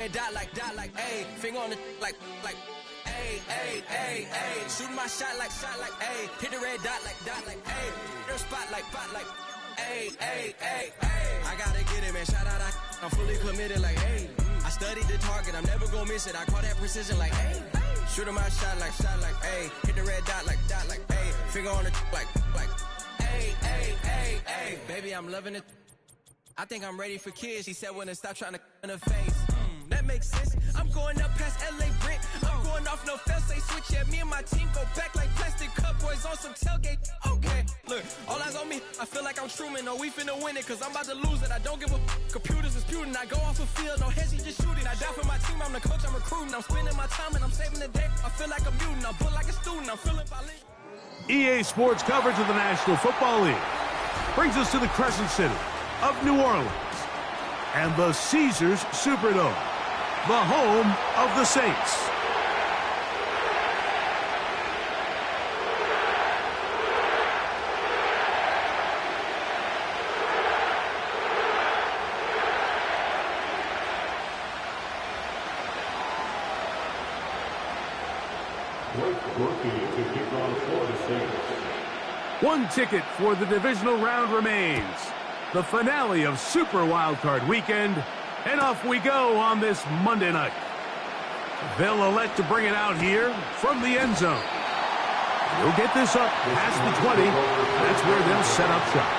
Dot like, ayy, finger on the like, ayy, shooting my shot like, ayy, hit the red dot like, ayy, their spot like, ayy, I gotta get it, man, shout out, I'm fully committed like, ayy, I studied the target, I'm never gonna miss it, I call that precision like, ayy, shooting my shot like, ayy, hit the red dot like, ayy, finger on the like, ayy, baby, I'm loving it, I think I'm ready for kids, she said when to stop trying to in her face. That makes sense. I'm going up past LA Brent. I'm going off no fence, they switch. Yeah, me and my team go back like plastic cup boys on some tailgate. Okay, look, all eyes on me. I feel like I'm Truman. No, we finna win it, cause I'm about to lose it. I don't give a computers disputing. I go off the field, no heads, just shooting. I die for my team, I'm the coach, I'm recruiting. I'm spending my time and I'm saving the day. I feel like a mutant, I'm built like a student. I'm feeling violent. EA Sports coverage of the National Football League brings us to the Crescent City of New Orleans and the Caesars Superdome, the home of the Saints. One ticket for the divisional round remains. The finale of Super Wildcard Weekend. And off we go on this Monday night. They'll elect to bring it out here from the end zone. They'll get this up past the 20. That's where they'll set up shop.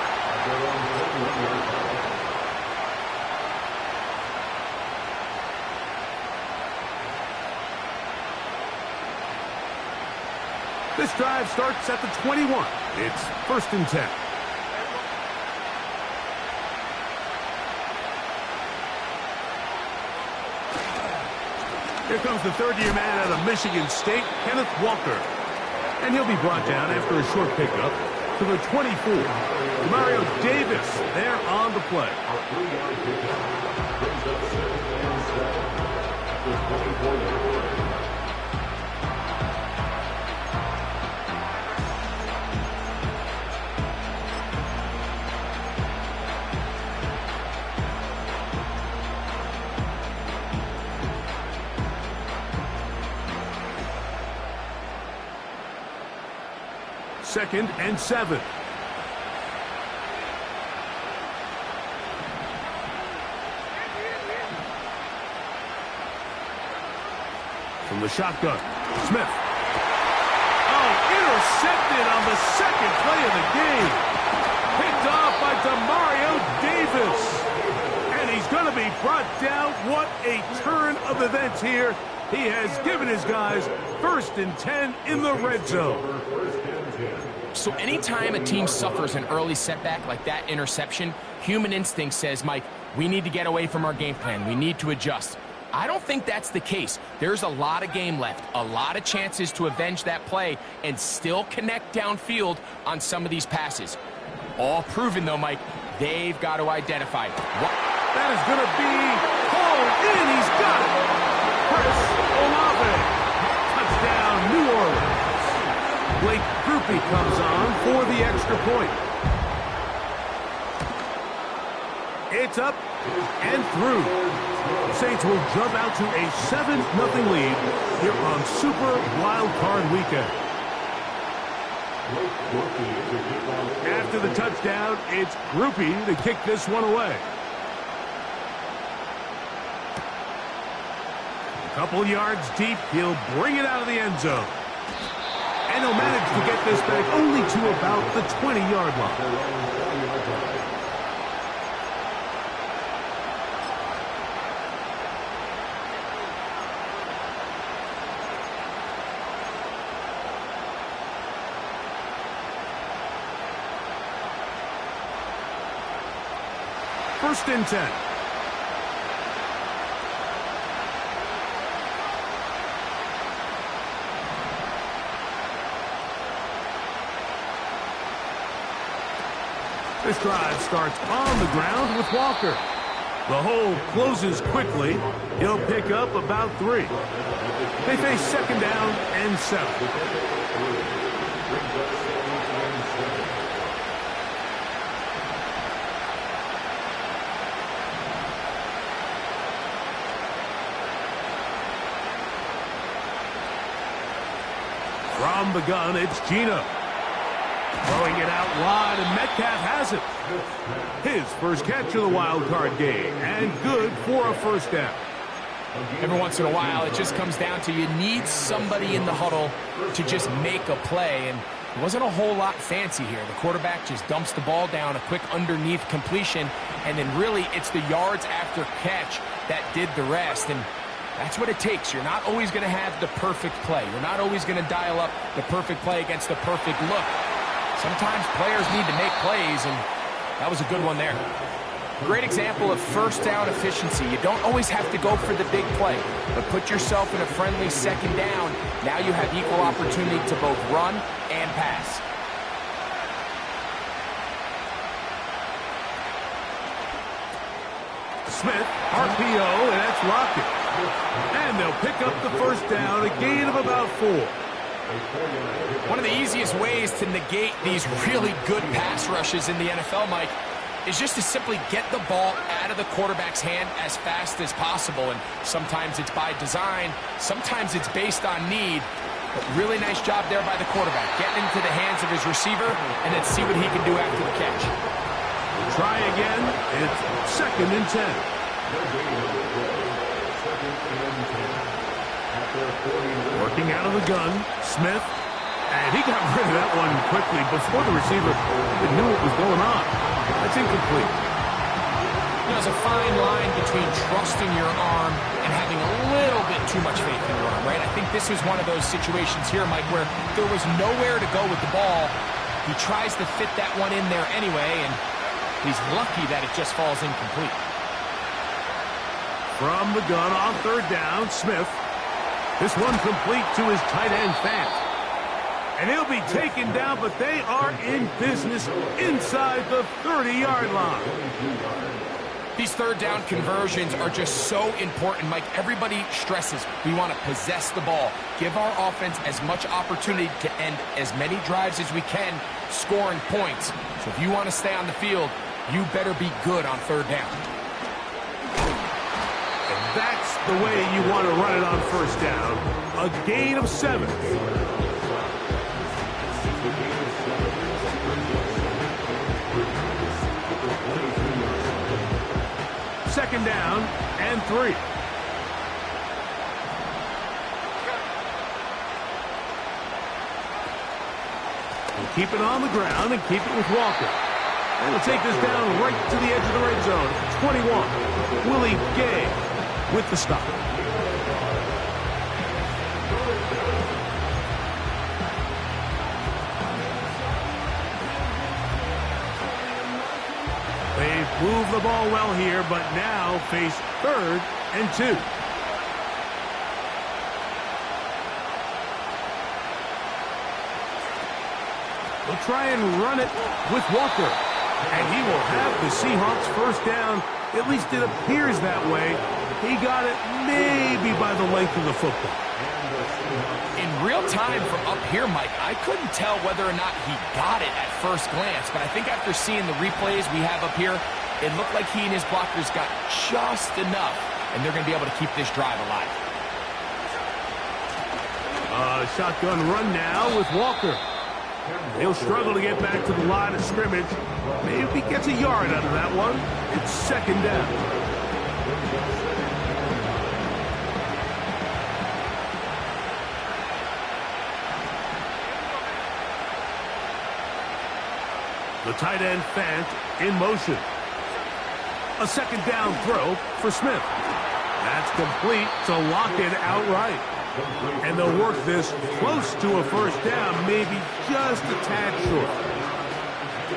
This drive starts at the 21. It's 1st and 10. Here comes the third-year man out of Michigan State, Kenneth Walker. And he'll be brought down after a short pickup to the 24. Mario Davis there on the play. Second and 7. From the shotgun, Smith. Oh, intercepted on the second play of the game. Picked off by Demario Davis. And he's going to be brought down. What a turn of events here. He has given his guys 1st and 10 in the red zone. So anytime a team suffers an early setback like that interception, human instinct says, Mike, we need to get away from our game plan. We need to adjust. I don't think that's the case. There's a lot of game left, a lot of chances to avenge that play and still connect downfield on some of these passes. All proven, though, Mike, they've got to identify. That is going to be hauled in. He's got it. Chris Olave. Touchdown, New Orleans. Blake Grupe comes on for the extra point. It's up and through. The Saints will jump out to a 7-0 lead here on Super Wildcard Weekend. After the touchdown, it's Grupe to kick this one away. A couple yards deep, he'll bring it out of the end zone. And he'll manage to get this back only to about the 20-yard line. First and 10. This drive starts on the ground with Walker. The hole closes quickly. He'll pick up about 3. They face 2nd down and 7. From the gun, it's Geno. Throwing it out wide, and Metcalf has it. His first catch of the wild card game, and good for a first down. Every once in a while, it just comes down to you need somebody in the huddle to just make a play, and it wasn't a whole lot fancy here. The quarterback just dumps the ball down, a quick underneath completion, and then really it's the yards after catch that did the rest, and that's what it takes. You're not always going to have the perfect play. You're not always going to dial up the perfect play against the perfect look. Sometimes players need to make plays, and that was a good one there. Great example of first down efficiency. You don't always have to go for the big play, but put yourself in a friendly second down. Now you have equal opportunity to both run and pass. Smith, RPO, and that's Lockett. And they'll pick up the first down, a gain of about 4. One of the easiest ways to negate these really good pass rushes in the NFL, Mike, is just to simply get the ball out of the quarterback's hand as fast as possible. And sometimes it's by design, sometimes it's based on need. But really nice job there by the quarterback, getting into the hands of his receiver and then see what he can do after the catch. We'll try again. It's 2nd and 10. Working out of the gun, Smith, and he got rid of that one quickly before the receiver even knew what was going on. That's incomplete. There's a fine line between trusting your arm and having a little bit too much faith in your arm, right? I think this is one of those situations here, Mike, where there was nowhere to go with the ball. He tries to fit that one in there anyway, and he's lucky that it just falls incomplete. From the gun on 3rd down, Smith. This one complete to his tight end, Fant. And he'll be taken down, but they are in business inside the 30-yard line. These 3rd down conversions are just so important, Mike. Everybody stresses we want to possess the ball, give our offense as much opportunity to end as many drives as we can, scoring points. So if you want to stay on the field, you better be good on 3rd down. And that's the way you want to run it on 1st down. A gain of 7. Second down and 3. We'll keep it on the ground and keep it with Walker. And we'll take this down right to the edge of the red zone. 21. Willie Gay with the stop. They've moved the ball well here, but now face 3rd and 2. They'll try and run it with Walker. And he will have the Seahawks first down. At least it appears that way. He got it maybe by the length of the football. In real time from up here, Mike, I couldn't tell whether or not he got it at first glance, but I think after seeing the replays we have up here, it looked like he and his blockers got just enough, and they're going to be able to keep this drive alive. Shotgun run now with Walker. He'll struggle to get back to the line of scrimmage. Maybe he gets a yard out of that one. It's 2nd down. The tight end Fant in motion. A 2nd down throw for Smith. That's complete to Lockett outright. And they'll work this close to a first down, maybe just a tad short.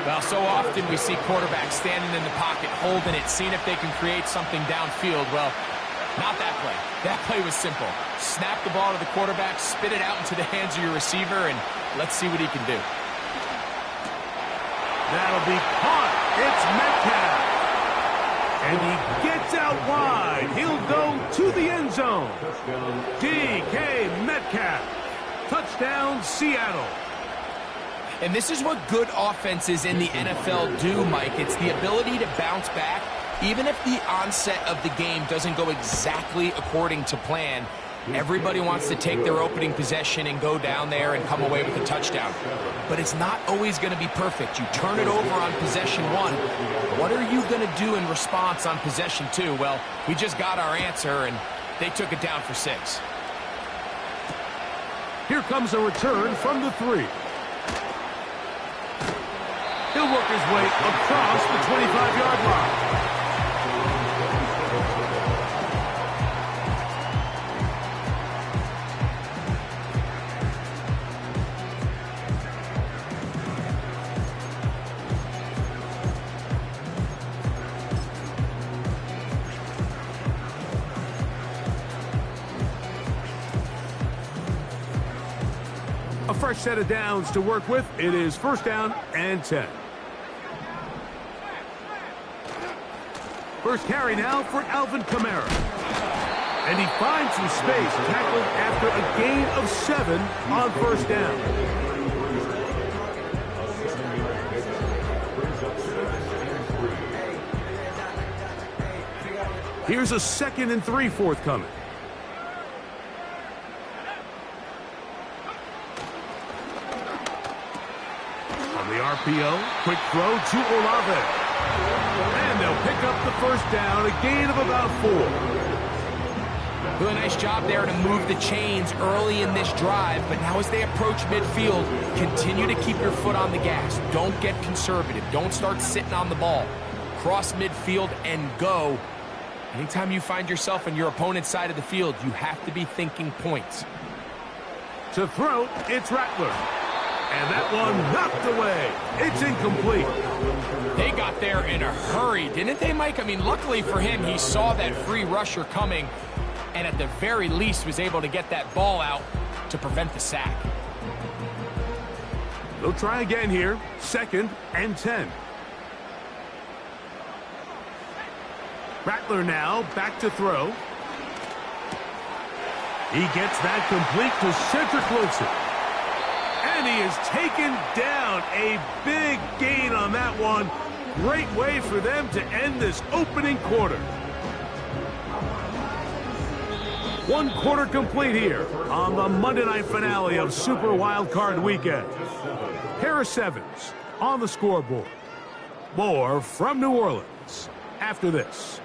Well, so often we see quarterbacks standing in the pocket, holding it, seeing if they can create something downfield. Well, not that play. That play was simple. Snap the ball to the quarterback, spit it out into the hands of your receiver, and let's see what he can do. That'll be caught. It's Metcalf. And he gets out wide. He'll go to the end zone. DK Metcalf. Touchdown, Seattle. And this is what good offenses in the NFL do, Mike. It's the ability to bounce back, even if the onset of the game doesn't go exactly according to plan. Everybody wants to take their opening possession and go down there and come away with a touchdown. But it's not always going to be perfect. You turn it over on possession 1. What are you going to do in response on possession 2? Well, we just got our answer, and they took it down for 6. Here comes a return from the 3. He'll work his way across the 25-yard line. A fresh set of downs to work with. It is 1st down and 10. First carry now for Alvin Kamara. And he finds some space, tackled after a gain of 7 on 1st down. Here's a 2nd and 3 forthcoming. On the RPO, quick throw to Olave. And they'll pick up the 1st down, a gain of about 4. Really nice job there to move the chains early in this drive, but now as they approach midfield, continue to keep your foot on the gas. Don't get conservative. Don't start sitting on the ball. Cross midfield and go. Anytime you find yourself on your opponent's side of the field, you have to be thinking points. To throw, it's Rattler. And that one knocked away. It's incomplete. They got there in a hurry, didn't they, Mike? I mean, luckily for him, he saw that free rusher coming and at the very least was able to get that ball out to prevent the sack. They'll try again here. 2nd and 10. Rattler now back to throw. He gets that complete to Cedric Wilson. And he is taken down. A big gain on that one. Great way for them to end this opening quarter. 1 quarter complete here on the Monday night finale of Super Wildcard Weekend. Harris Evans on the scoreboard. More from New Orleans after this.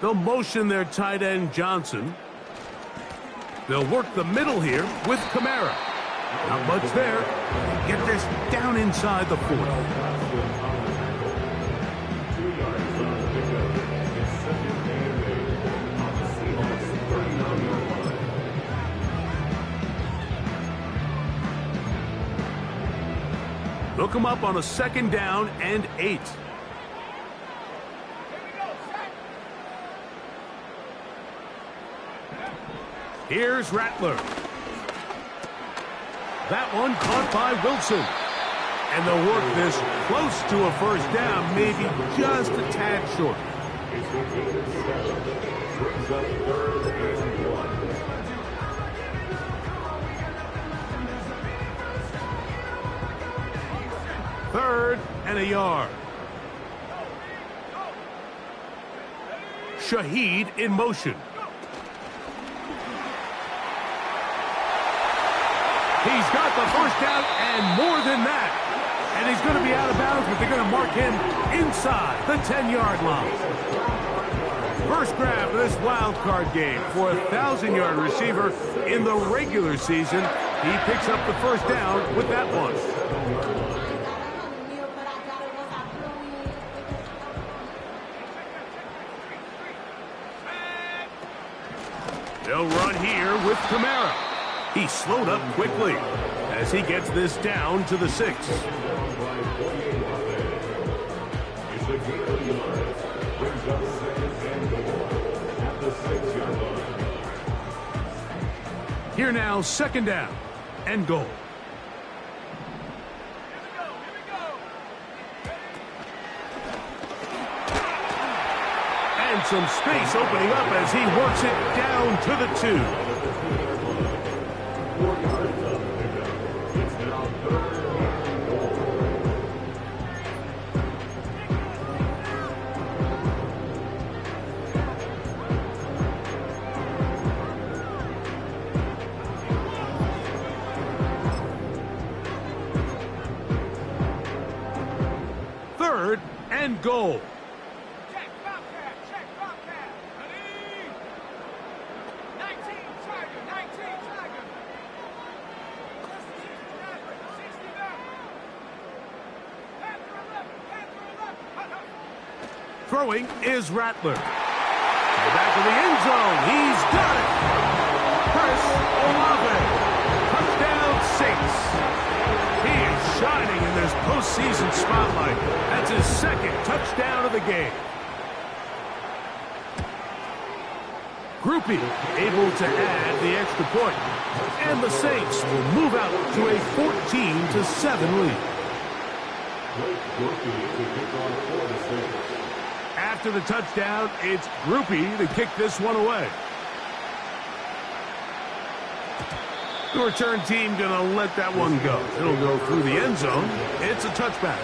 They'll motion their tight end Johnson. They'll work the middle here with Kamara. Not much there. Get this down inside the 40. They'll come up on a 2nd down and 8. Here's Rattler. That one caught by Wilson. And they'll work this close to a 1st down, maybe just a tad short. Third and a yard. Shaheed in motion. He's got the 1st down and more than that. And he's going to be out of bounds, but they're going to mark him inside the 10-yard line. First grab of this wild card game for a 1,000-yard receiver in the regular season. He picks up the 1st down with that one. They'll run here with Kamara. He slowed up quickly as he gets this down to the 6. Here now, 2nd down. and goal. And some space opening up as he works it down to the 2. Third and goal. Check, Bobcat, check, Bobcat. Ready? 19, Tiger, 19, Tiger. 69. Panther 11, Panther 11. Throwing is Rattler. To the back of the end zone. He's got it. Chris Olave. Touchdown Saints. He is shining in this postseason spotlight. That's his second touchdown of the game. Groupie able to add the extra point. And the Saints will move out to a 14-7 lead. After the touchdown, it's Groupie to kick this one away. The return team going to let that one go. It'll go through the end zone. It's a touchback.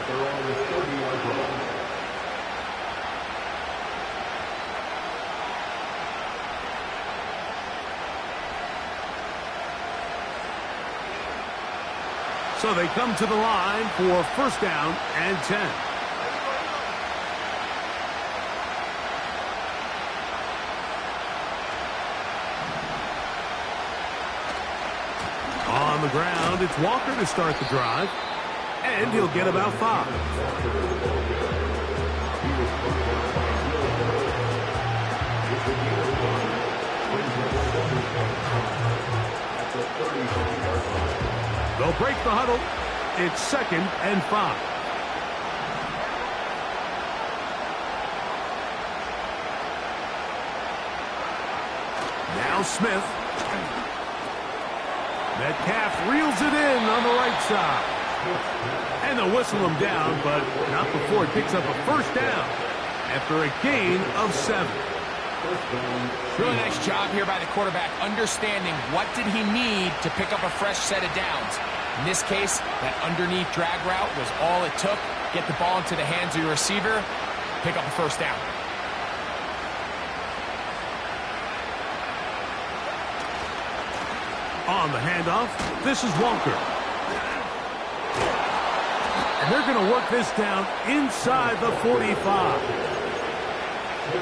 So they come to the line for first down and 10. On the ground, it's Walker to start the drive, and he'll get about 5. They'll break the huddle. It's 2nd and 5. Now Smith. Metcalf reels it in on the right side. And they'll whistle him down, but not before he picks up a first down after a gain of 7. Really nice job here by the quarterback, understanding what did he need to pick up a fresh set of downs. In this case, that underneath drag route was all it took. Get the ball into the hands of your receiver, pick up a first down. On the handoff, this is Walker. And they're going to work this down inside the 45.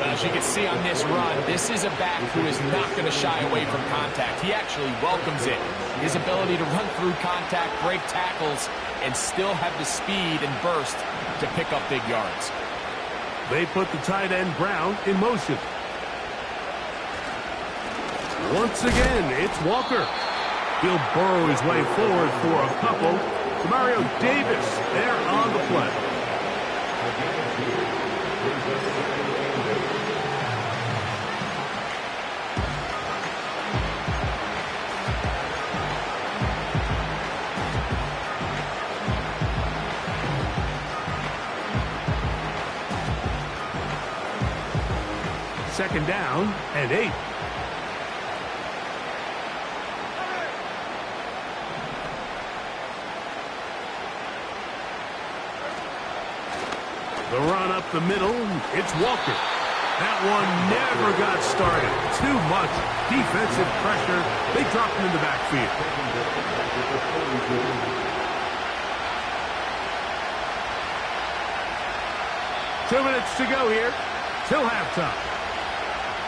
As you can see on this run, this is a back who is not going to shy away from contact. He actually welcomes it. His ability to run through contact, break tackles, and still have the speed and burst to pick up big yards. They put the tight end Brown in motion. Once again, it's Walker. He'll burrow his way forward for a couple. Mario Davis there on the play. Second down and 8. The run up the middle, it's Walker. That one never got started. Too much defensive pressure. They dropped him in the backfield. 2 minutes to go here till halftime.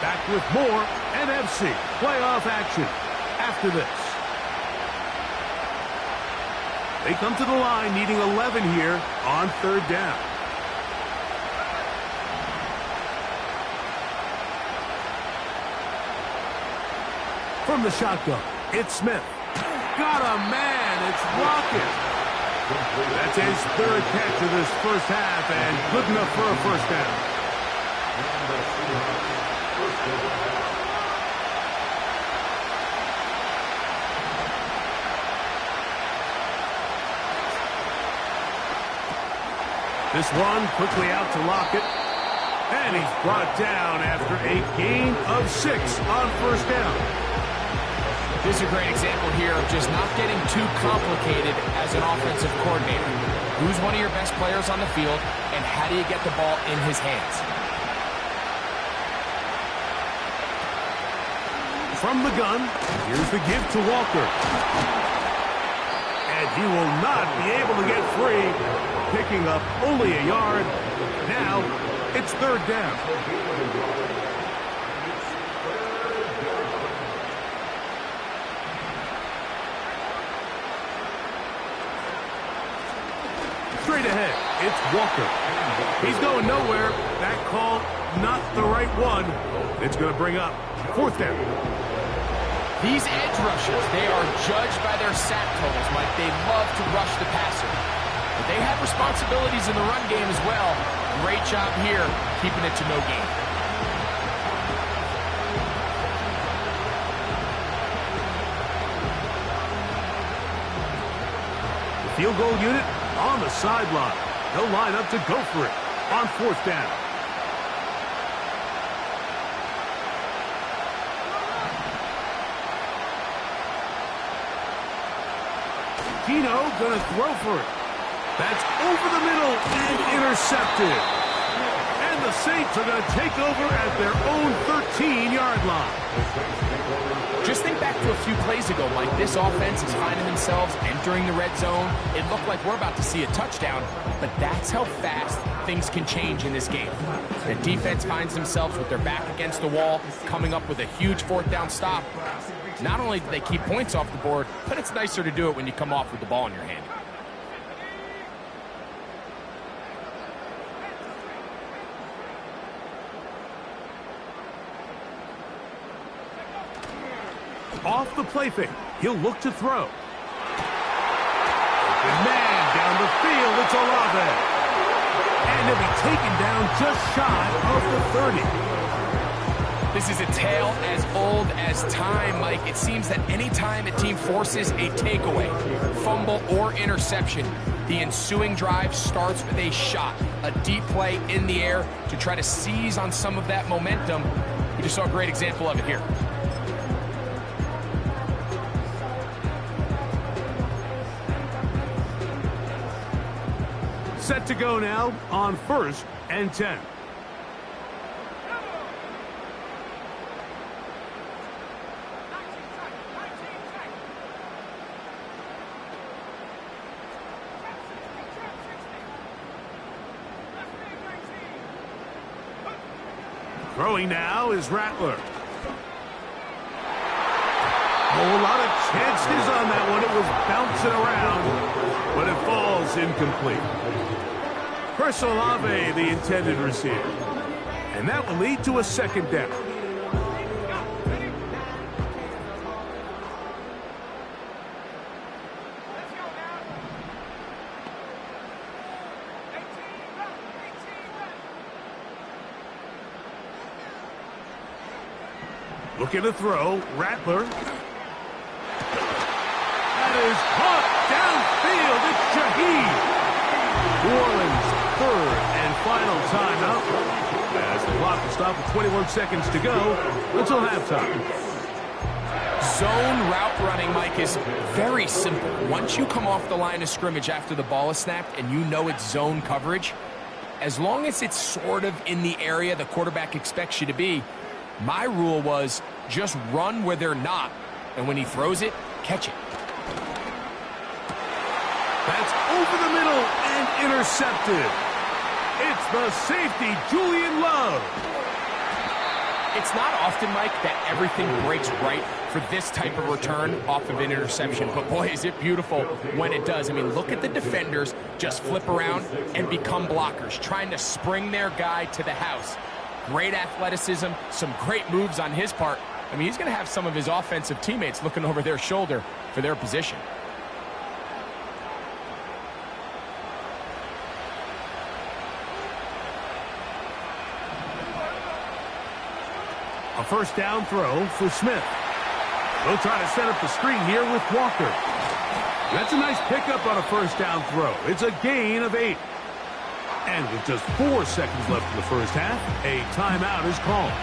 Back with more NFC playoff action after this. They come to the line needing 11 here on third down. From the shotgun, it's Smith. Got a man, it's Rocket. That's his third catch of this first half and good enough for a first down. This one quickly out to Lockett. And he's brought down after a gain of 6 on first down. This is a great example here of just not getting too complicated as an offensive coordinator. Who's one of your best players on the field, and how do you get the ball in his hands? From the gun, here's the give to Walker. And he will not be able to get free, picking up only a yard. Now, it's third down. Straight ahead, it's Walker. He's going nowhere. That call, not the right one. It's going to bring up fourth down. These edge rushers, they are judged by their sack totals, Mike. They love to rush the passer. But they have responsibilities in the run game as well. Great job here, keeping it to no gain. The field goal unit on the sideline. They'll line up to go for it on fourth down. Gino gonna throw for it. That's over the middle and intercepted. And the Saints are gonna take over at their own 13-yard line. Just think back to a few plays ago, Mike. This offense is finding themselves entering the red zone. It looked like we're about to see a touchdown, but that's how fast things can change in this game. The defense finds themselves with their back against the wall, coming up with a huge fourth down stop. Not only do they keep points off the board, but it's nicer to do it when you come off with the ball in your hand. Off the play fake, he'll look to throw. Open man down the field, it's Olave. And he'll be taken down just shy of the 30. This is a tale as old as time, Mike. It seems that any time a team forces a takeaway, fumble, or interception, the ensuing drive starts with a shot, a deep play in the air to try to seize on some of that momentum. We just saw a great example of it here. Set to go now on 1st and 10. Throwing now is Rattler. Oh, a lot of chances on that one. It was bouncing around, but it falls incomplete. Chris Olave, the intended receiver. And that will lead to a second down. Looking to throw, Rattler. That is caught downfield. It's Shaheed. New Orleans, third and final timeout. As the clock will stop with 21 seconds to go until halftime. Zone route running, Mike, is very simple. Once you come off the line of scrimmage after the ball is snapped and you know it's zone coverage, as long as it's sort of in the area the quarterback expects you to be, my rule was just run where they're not, and when he throws it, catch it. That's over the middle and intercepted. It's the safety, Julian Love. It's not often, Mike, that everything breaks right for this type of return off of an interception, but boy, is it beautiful when it does. I mean, look at the defenders just flip around and become blockers, trying to spring their guy to the house. Great athleticism, some great moves on his part. I mean, he's going to have some of his offensive teammates looking over their shoulder for their position. A first down throw for Smith. They'll try to set up the screen here with Walker. That's a nice pickup on a first down throw. It's a gain of 8. And with just 4 seconds left in the first half, a timeout is called.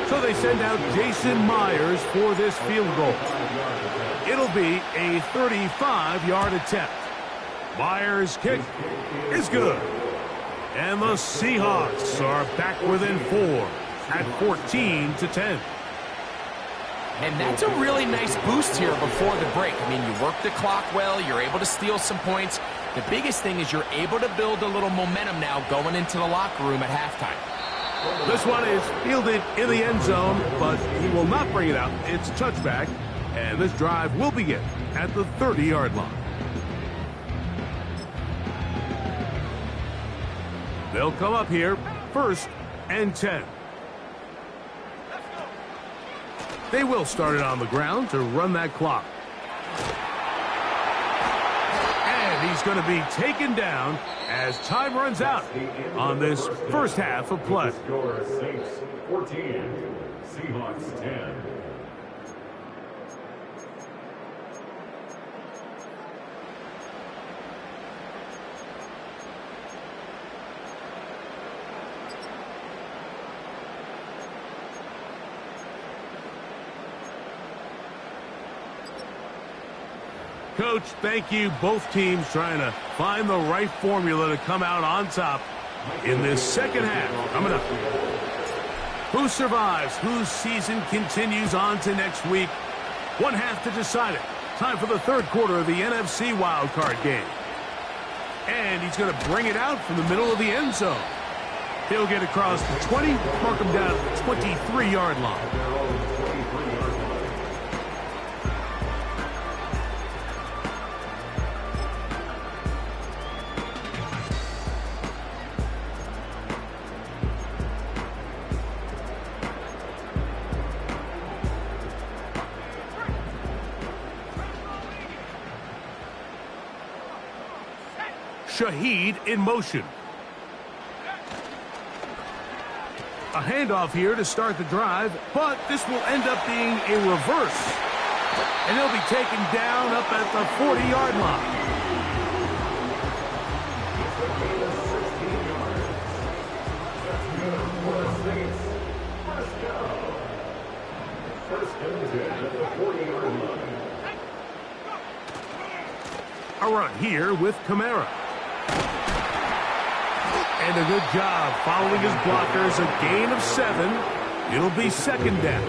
So they send out Jason Myers for this field goal. It'll be a 35-yard attempt. Myers' kick is good. And the Seahawks are back within 4 at 14-10. And that's a really nice boost here before the break. I mean, you work the clock well. You're able to steal some points. The biggest thing is you're able to build a little momentum now going into the locker room at halftime. This one is fielded in the end zone, but he will not bring it out. It's touchback, and this drive will begin at the 30-yard line. They'll come up here, 1st and 10. They will start it on the ground to run that clock. And he's going to be taken down as time runs out on this first half of play. Saints 14, Seahawks 10. Coach, thank you. Both teams trying to find the right formula to come out on top in this second half. Coming up, who survives? Whose season continues on to next week? One half to decide it. Time for the third quarter of the NFC wildcard game. And he's going to bring it out from the middle of the end zone. He'll get across the 20, mark him down at the 23-yard line. Shaheed in motion. A handoff here to start the drive, but this will end up being a reverse. And he'll be taken down up at the 40-yard line. A run here with Kamara. And a good job following his blockers, a gain of 7. It'll be second down.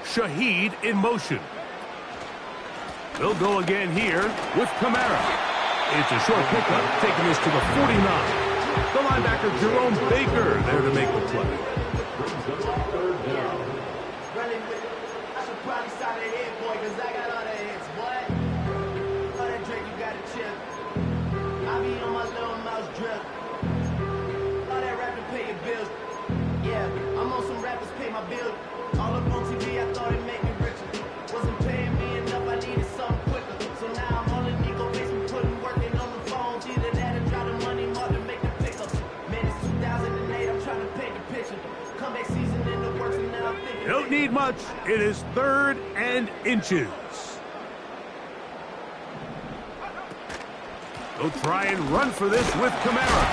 Shaheed in motion. They'll go again here with Kamara. It's a short pickup, taking this to the 49. The linebacker, Jerome Baker, there to make the play. Running with it. I should probably start a head, boy, because I got all the hits, boy. All that Drake, you got to chill. I be on my little mouse drip. All that rapping, pay your bills. Yeah, I'm on some rappers, pay my bill. All up on TV, I thought it made me richer. Wasn't paying me enough, I needed something quicker. So now I'm on the Nico basement, putting working on the phones. Either that or drop the money more to make the pickups. Man, it's 2008, I'm trying to paint the picture. Comeback season in the works, and now I'm thinking. Don't need much. It is 3rd and inches. They'll try and run for this with Kamara.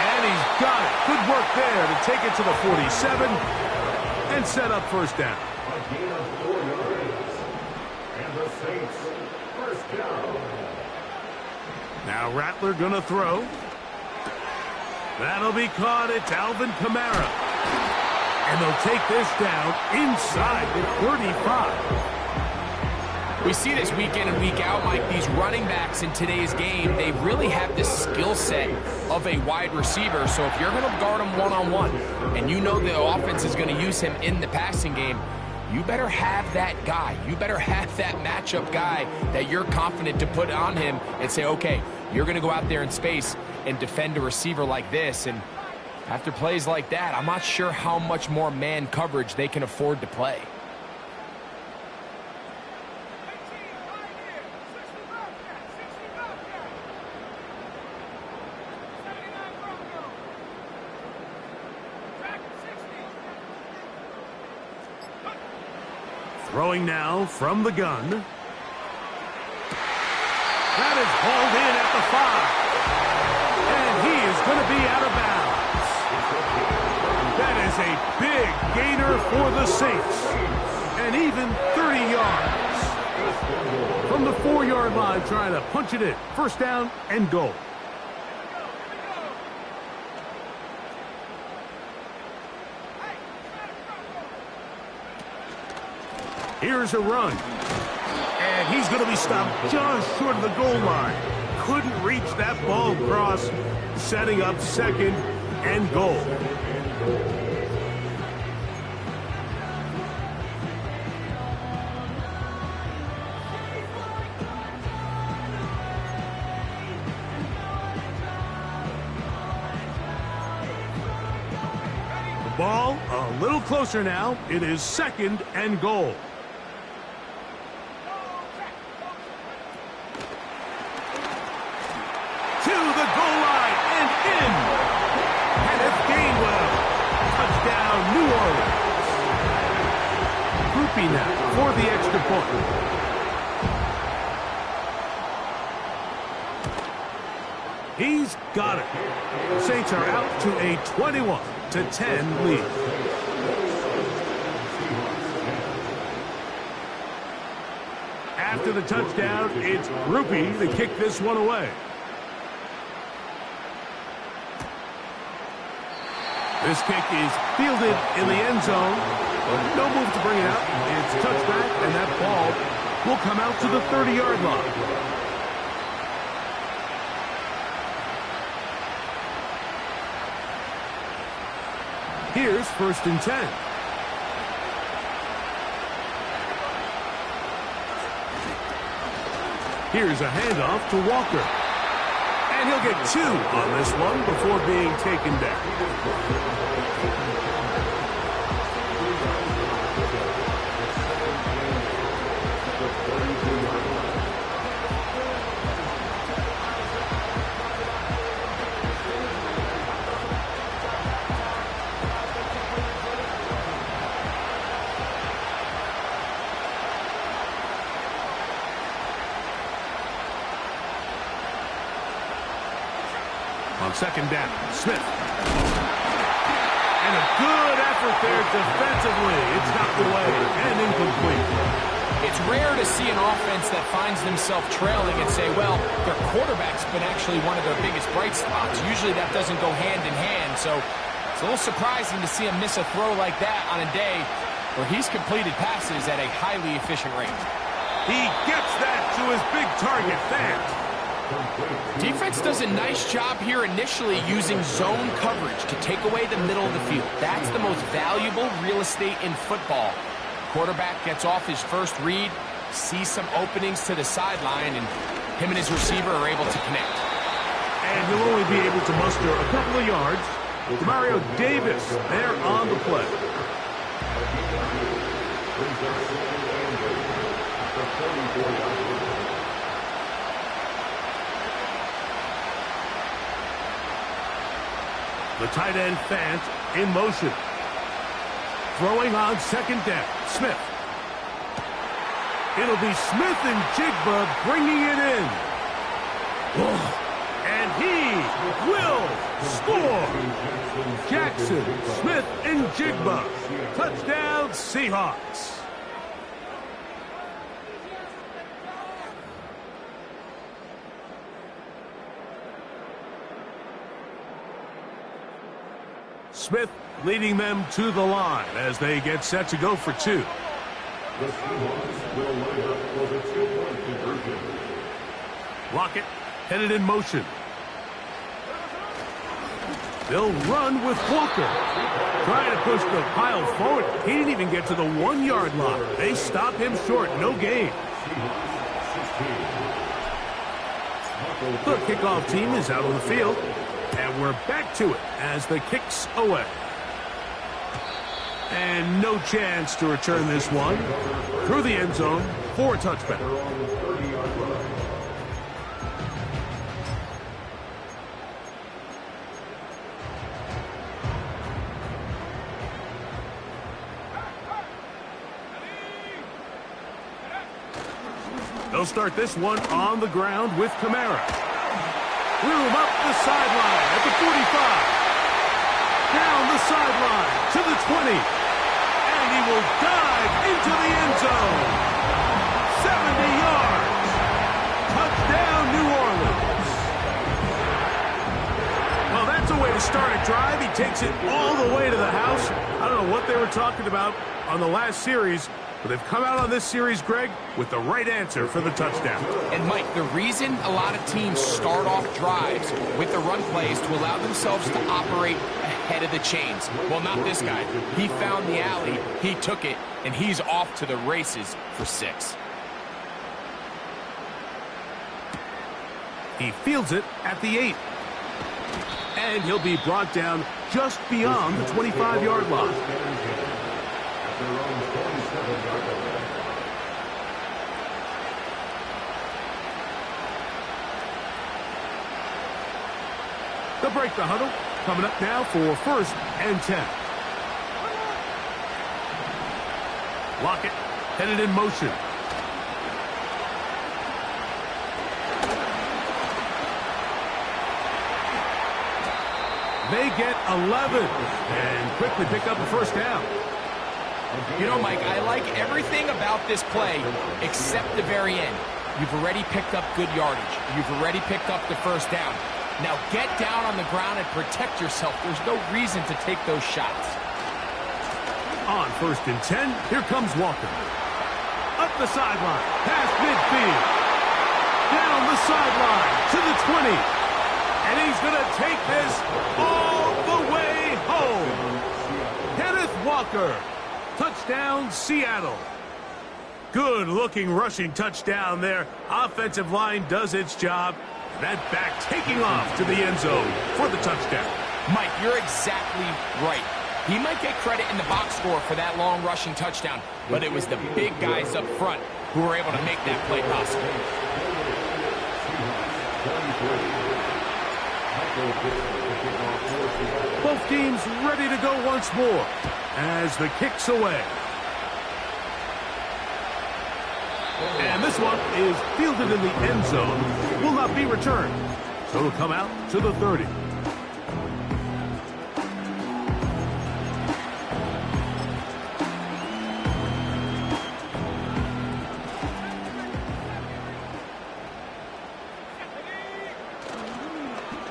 And he's got it. Good work there to take it to the 47 and set up first down. A gain of 4 yards. And the Saints first down. Now Rattler gonna throw. That'll be caught. It's Alvin Kamara. And they'll take this down inside the 35. We see this week in and week out, Mike. These running backs in today's game, they really have this skill set of a wide receiver. So if you're going to guard him one-on-one and you know the offense is going to use him in the passing game, you better have that guy. You better have that matchup guy that you're confident to put on him and say, okay, you're going to go out there in space and defend a receiver like this. And after plays like that, I'm not sure how much more man coverage they can afford to play. Throwing now from the gun. That is hauled in at the 5. And he is going to be out of bounds. That is a big gainer for the Saints. And even 30 yards. From the 4-yard line, trying to punch it in. First down and goal. Here's a run. And he's going to be stopped just short of the goal line. Couldn't reach that ball across, setting up second and goal. The ball a little closer now. It is second and goal. New Orleans. Groupie now for the extra point. He's got it. The Saints are out to a 21-10 lead. After the touchdown, it's Groupie to kick this one away. This kick is fielded in the end zone. No move to bring it out. It's touchback, and that ball will come out to the 30-yard line. Here's 1st and 10. Here's a handoff to Walker. And he'll get 2 on this one before being taken down. On second down, Smith. And a good effort there defensively. It's knocked away and incomplete. It's rare to see an offense that finds themselves trailing and say, well, their quarterback's been actually one of their biggest bright spots. Usually that doesn't go hand in hand, so it's a little surprising to see him miss a throw like that on a day where he's completed passes at a highly efficient rate. He gets that to his big target, Fant. Defense does a nice job here initially using zone coverage to take away the middle of the field. That's the most valuable real estate in football. Quarterback gets off his first read, sees some openings to the sideline, and him and his receiver are able to connect. And he'll only be able to muster a couple of yards. Demario Davis there on the play. The tight end Fant in motion. Throwing on second down. Smith. It'll be Smith and Jigba bringing it in. Oh, and he will score. Jackson, Smith, and Jigba. Touchdown, Seahawks. Smith leading them to the line as they get set to go for 2. The Seahawks will line up for the 2-point conversion. Lockett headed in motion. They'll run with Walker. Trying to push the pile forward. He didn't even get to the 1-yard line. They stop him short. No gain. The kickoff team is out on the field. And we're back to it as the kick's away. And no chance to return this one. Through the end zone for a touchback. They'll start this one on the ground with Kamara. Room up the sideline at the 45. Down the sideline to the 20. And he will dive into the end zone. 70 yards. Touchdown, New Orleans. Well, that's a way to start a drive. He takes it all the way to the house. I don't know what they were talking about on the last series, but they've come out on this series, Greg, with the right answer for the touchdown. And, Mike, the reason a lot of teams start off drives with the run plays to allow themselves to operate ahead of the chains. Well, not this guy. He found the alley, he took it, and he's off to the races for 6. He fields it at the 8. And he'll be brought down just beyond the 25-yard line. They'll break the huddle. Coming up now for 1st and 10. Lockett headed in motion. They get 11 and quickly pick up a 1st down. You know, Mike, I like everything about this play except the very end. You've already picked up good yardage. You've already picked up the 1st down. Now get down on the ground and protect yourself. There's no reason to take those shots. On 1st and 10, here comes Walker. Up the sideline, past midfield. Down the sideline to the 20. And he's going to take this all the way home. Kenneth Walker. Touchdown, Seattle. Good-looking rushing touchdown there. Offensive line does its job. That back taking off to the end zone for the touchdown. Mike, you're exactly right. He might get credit in the box score for that long rushing touchdown, but it was the big guys up front who were able to make that play possible. Both teams ready to go once more as the kick's away. And this one is fielded in the end zone. Will not be returned. So it'll come out to the 30.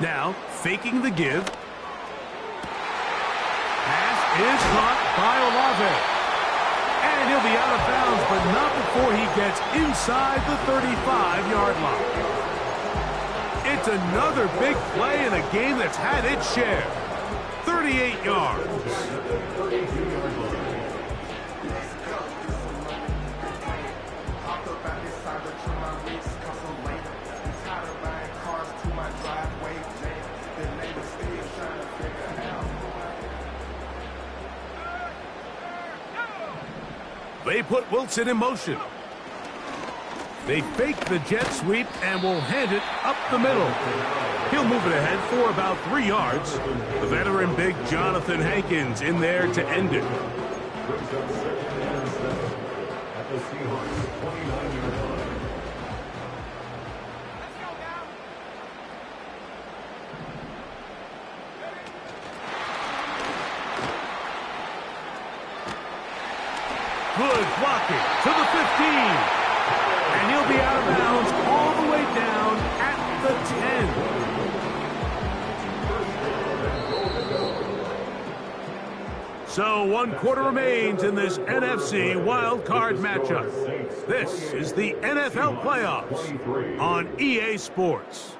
Now, faking the give. Pass is caught by Olave. And he'll be out of bounds, but not before he gets inside the 35-yard line. It's another big play in a game that's had its share. 38 yards. They put Wilson in motion. They fake the jet sweep and will hand it up the middle. He'll move it ahead for about 3 yards. The veteran big Jonathan Hankins in there to end it. Good blocking to the 15. And he'll be out of bounds all the way down at the 10. So 1 quarter remains in this NFC wild card matchup. This is the NFL playoffs on EA Sports.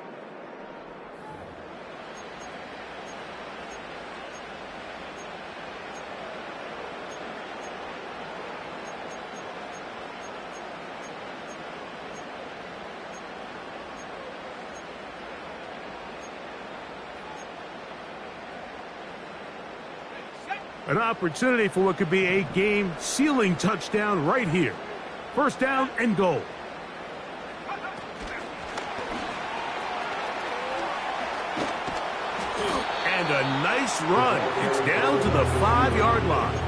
An opportunity for what could be a game-sealing touchdown right here. 1st down and goal. And a nice run. It's down to the 5-yard line.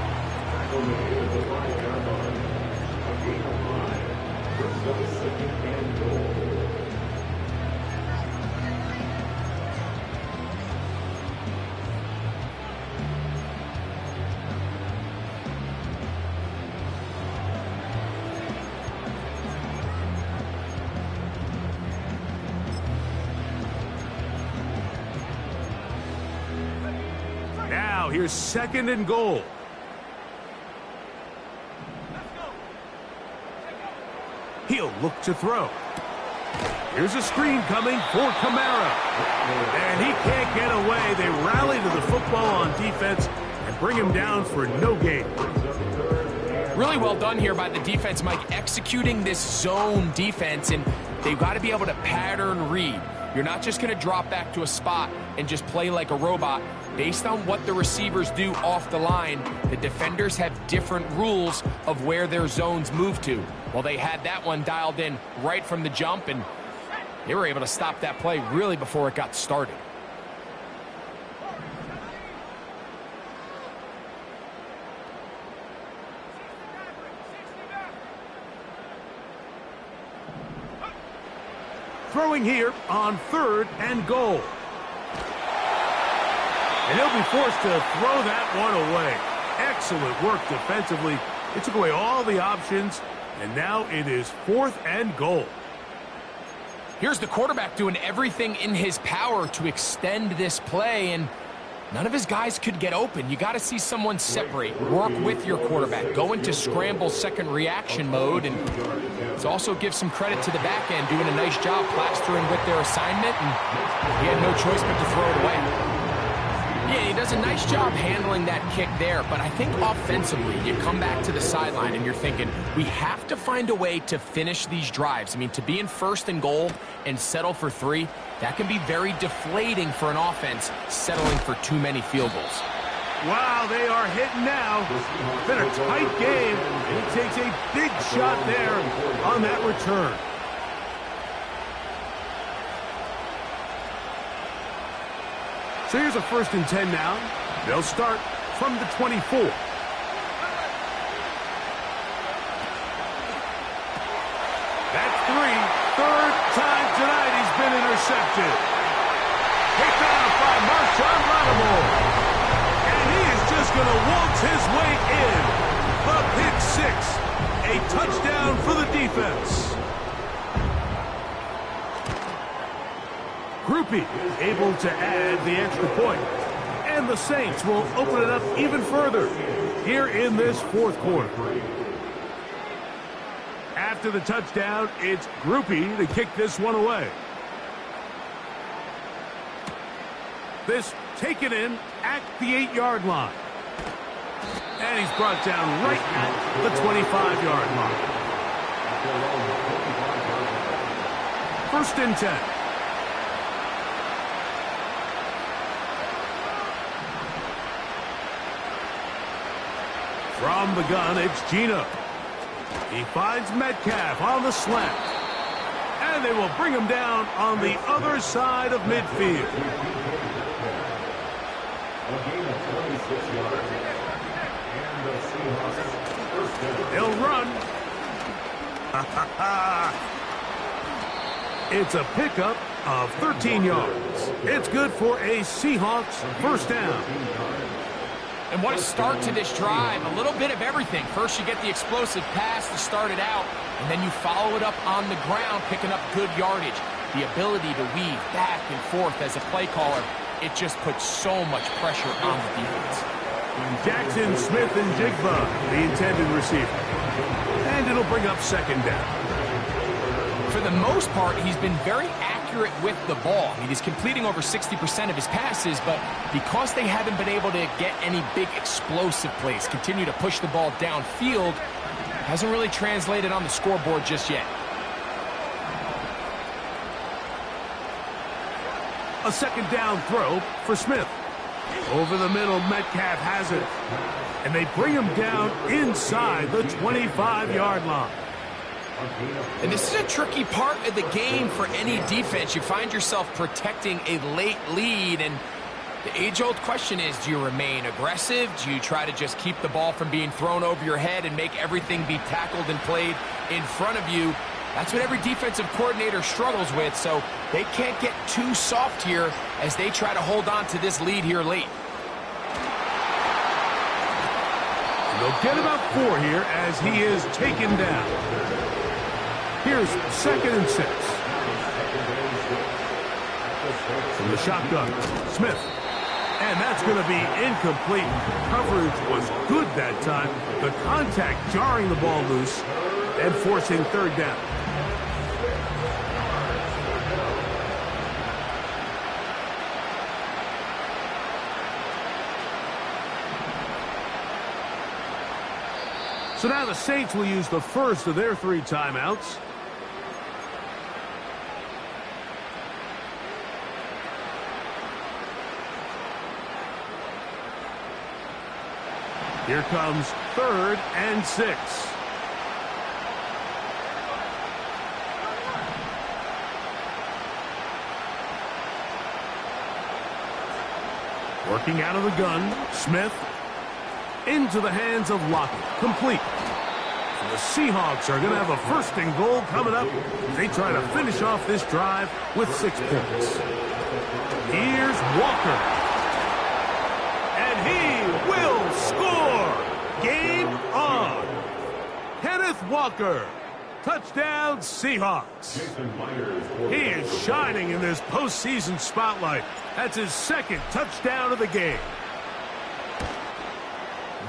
here's 2nd and goal. He'll look to throw. Here's a screen coming for Kamara. And he can't get away. They rally to the football on defense and bring him down for no gain. Really well done here by the defense, Mike, executing this zone defense, and they've got to be able to pattern read. You're not just going to drop back to a spot and just play like a robot. Based on what the receivers do off the line, the defenders have different rules of where their zones move to. Well, they had that one dialed in right from the jump, and they were able to stop that play really before it got started. Throwing here on 3rd and goal. And he'll be forced to throw that one away. Excellent work defensively. It took away all the options, and now it is 4th and goal. Here's the quarterback doing everything in his power to extend this play, and none of his guys could get open. You got to see someone separate, work with your quarterback, go into scramble second reaction mode, and also give some credit to the back end, doing a nice job plastering with their assignment, and he had no choice but to throw it away. Yeah, he does a nice job handling that kick there, but I think offensively, you come back to the sideline and you're thinking, we have to find a way to finish these drives. I mean, to be in 1st and goal and settle for 3, that can be very deflating for an offense settling for too many field goals. Wow, they are hitting now. It's been a tight game, and he takes a big shot there on that return. So here's a 1st and 10 now. They'll start from the 24. That's 3. 3rd time tonight he's been intercepted. Picked off by Marshawn Lattimore. And he is just going to waltz his way in. The pick 6. A touchdown for the defense. Grupe able to add the extra point. And the Saints will open it up even further here in this 4th quarter. After the touchdown, it's Grupe to kick this one away. This taken in at the 8-yard line. And he's brought down right at the 25-yard line. 1st and 10. From the gun, it's Gino. He finds Metcalf on the slant. And they will bring him down on the other side of midfield. He'll run. It's a pickup of 13 yards. It's good for a Seahawks 1st down. And what a start to this drive. A little bit of everything. First, you get the explosive pass to start it out, and then you follow it up on the ground, picking up good yardage. The ability to weave back and forth as a play caller, it just puts so much pressure on the defense. Jackson, Smith, and Jigba, the intended receiver. And it'll bring up 2nd down. For the most part, he's been very accurate with the ball. I mean, he's completing over 60% of his passes, but because they haven't been able to get any big explosive plays, continue to push the ball downfield, hasn't really translated on the scoreboard just yet. A 2nd down throw for Smith. Over the middle, Metcalf has it. And they bring him down inside the 25-yard line. And this is a tricky part of the game for any defense. You find yourself protecting a late lead, and the age-old question is, do you remain aggressive? Do you try to just keep the ball from being thrown over your head and make everything be tackled and played in front of you? That's what every defensive coordinator struggles with, so they can't get too soft here as they try to hold on to this lead here late. And they'll get about 4 here as he is taken down. Here's 2nd and 6. From the shotgun, Smith. And that's going to be incomplete. Coverage was good that time. The contact jarring the ball loose and forcing third down. So now the Saints will use the first of their 3 timeouts. Here comes 3rd and 6. Working out of the gun, Smith. Into the hands of Lockett. Complete. And the Seahawks are going to have a 1st and goal coming up. They try to finish off this drive with 6 points. Here's Walker. And he will score. Game on. Kenneth Walker. Touchdown, Seahawks. He is shining in this postseason spotlight. That's his 2nd touchdown of the game.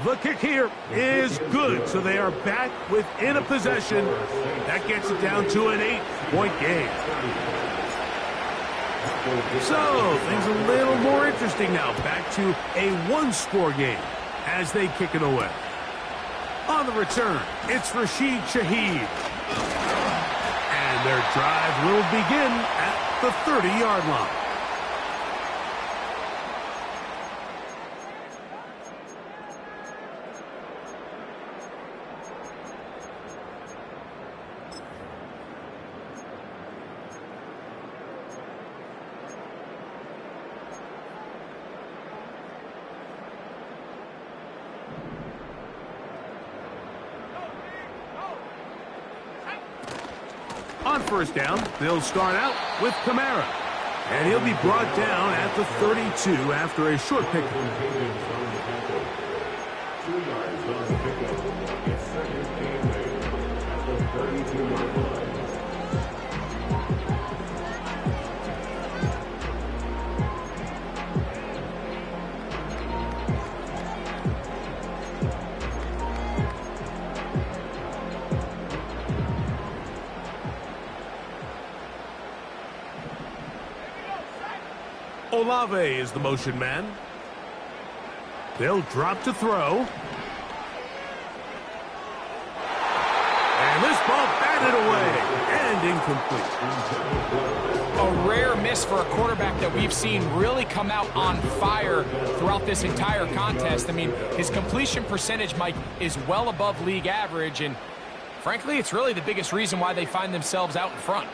The kick here is good, so they are back within a possession. That gets it down to an 8-point game. So, things a little more interesting now. Back to a 1-score game as they kick it away. On the return, it's Rashid Shaheed. And their drive will begin at the 30-yard line. On 1st down, they'll start out with Kamara. And he'll be brought down at the 32 after a short pickup. 2 yards on the pickup. It's 2nd and 8 at the 32-yard line. Olave is the motion man. They'll drop to throw. And this ball batted away and incomplete. A rare miss for a quarterback that we've seen really come out on fire throughout this entire contest. I mean, his completion percentage, Mike, is well above league average, and frankly, it's really the biggest reason why they find themselves out in front.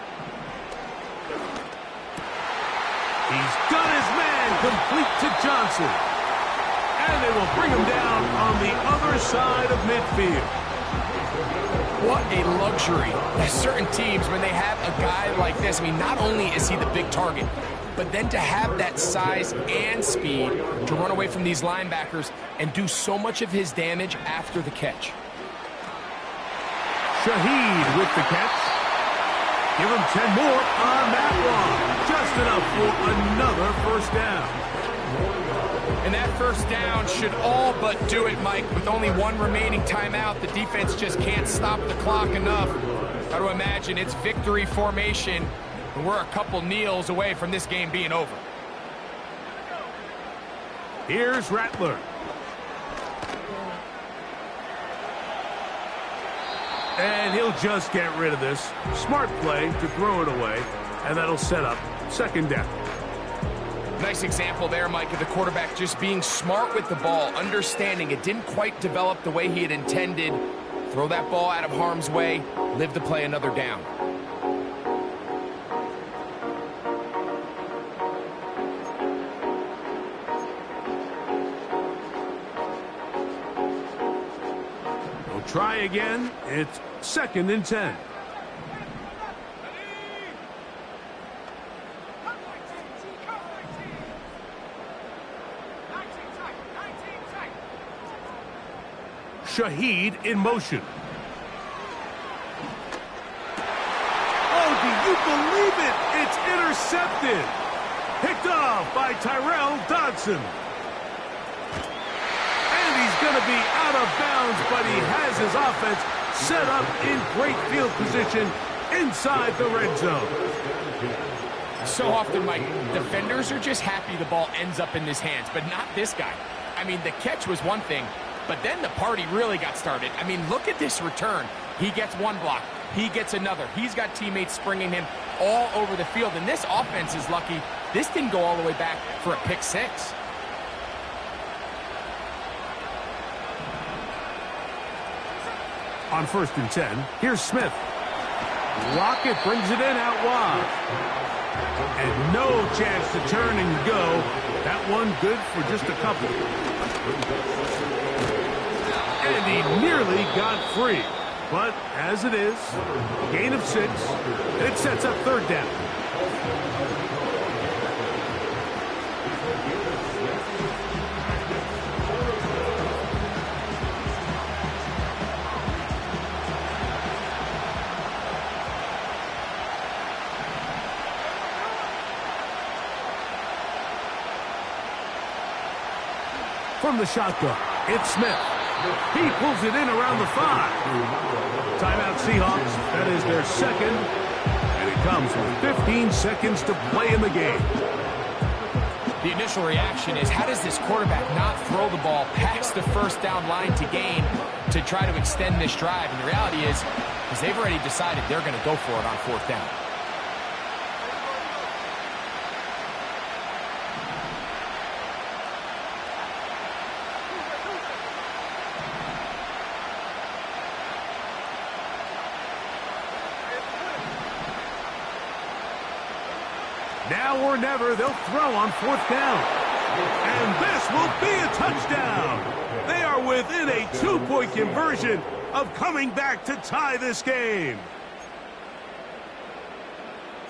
He's got his man complete to Johnson. And they will bring him down on the other side of midfield. What a luxury that certain teams, when they have a guy like this, I mean, not only is he the big target, but then to have that size and speed to run away from these linebackers and do so much of his damage after the catch. Shaheed with the catch. Give him 10 more on that one. Just enough for another 1st down. And that 1st down should all but do it, Mike. With only 1 remaining timeout, the defense just can't stop the clock enough. Got to imagine it's victory formation, and we're a couple kneels away from this game being over. Here's Rattler. And he'll just get rid of this. Smart play to throw it away, and that'll set up 2nd down. Nice example there, Mike, of the quarterback just being smart with the ball, understanding it didn't quite develop the way he had intended. Throw that ball out of harm's way, live to play another down. We'll try again. It's 2nd and 10. Shaheed in motion. Oh, do you believe it? It's intercepted. Picked off by Tyrell Dodson. going to be out of bounds, but he has his offense set up in great field position inside the red zone. So often, Mike, defenders are just happy the ball ends up in his hands, but not this guy. I mean, the catch was one thing, but then the party really got started. I mean, look at this return. He gets one block. He gets another. He's got teammates springing him all over the field, and this offense is lucky this didn't go all the way back for a pick six. On 1st and 10, here's Smith. Lockett brings it in out wide. And no chance to turn and go. That one good for just a couple. And he nearly got free. But as it is, gain of 6, and it sets up 3rd down. From the shotgun, it's Smith. He pulls it in around the 5. Timeout Seahawks. That is their second. And it comes with 15 seconds to play in the game. The initial reaction is, how does this quarterback not throw the ball past the 1st down line to gain to try to extend this drive? And the reality is they've already decided they're going to go for it on 4th down. Now or never, they'll throw on 4th down. And this will be a touchdown. They are within a 2-point conversion of coming back to tie this game.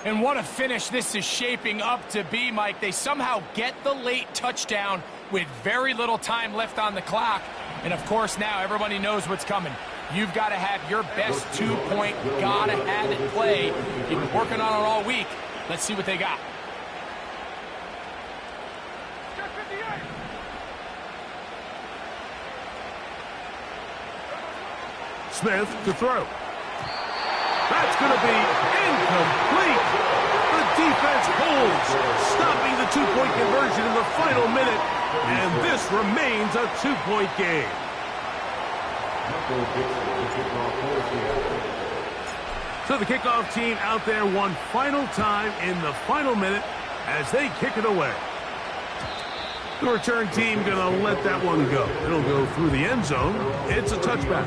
And what a finish this is shaping up to be, Mike. They somehow get the late touchdown with very little time left on the clock. And, of course, now everybody knows what's coming. You've got to have your best 2-point, gotta have it play. You've been working on it all week. Let's see what they got. Smith to throw. That's going to be incomplete. The defense holds, stopping the 2-point conversion in the final minute, and this remains a 2-point game. So the kickoff team out there one final time in the final minute as they kick it away. The return team going to let that one go. It'll go through the end zone. It's a touchback.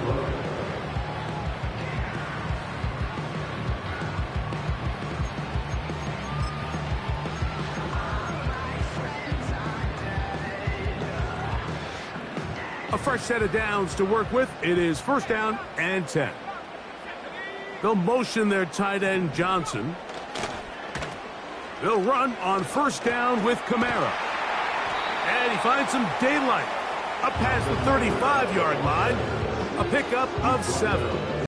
A fresh set of downs to work with. It is 1st down and 10. They'll motion their tight end Johnson. They'll run on 1st down with Kamara. And he finds some daylight up past the 35-yard line. A pickup of 7.